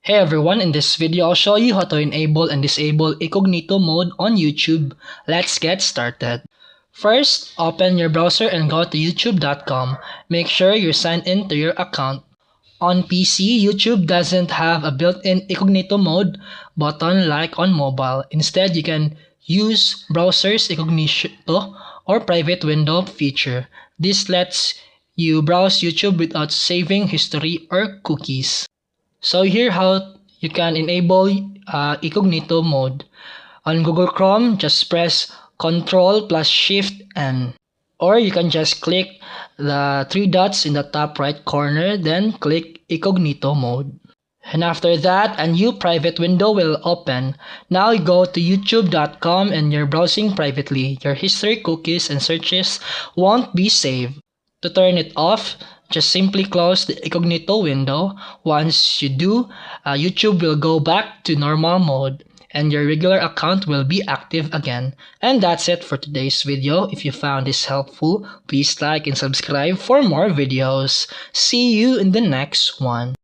Hey everyone, in this video I'll show you how to enable and disable Incognito Mode on YouTube. Let's get started. First, open your browser and go to youtube.com. Make sure you're signed in to your account. On PC, YouTube doesn't have a built-in Incognito Mode button like on mobile. Instead, you can use browser's Incognito or private window feature. This lets you browse YouTube without saving history or cookies. So here how you can enable Incognito Mode. On Google Chrome, just press Ctrl plus Shift N. Or you can just click the three dots in the top right corner, then click Incognito Mode. And after that, a new private window will open. Now you go to youtube.com and you're browsing privately. Your history, cookies, and searches won't be saved. To turn it off, just simply close the Incognito window. Once you do, YouTube will go back to normal mode and your regular account will be active again. And that's it for today's video. If you found this helpful, please like and subscribe for more videos. See you in the next one.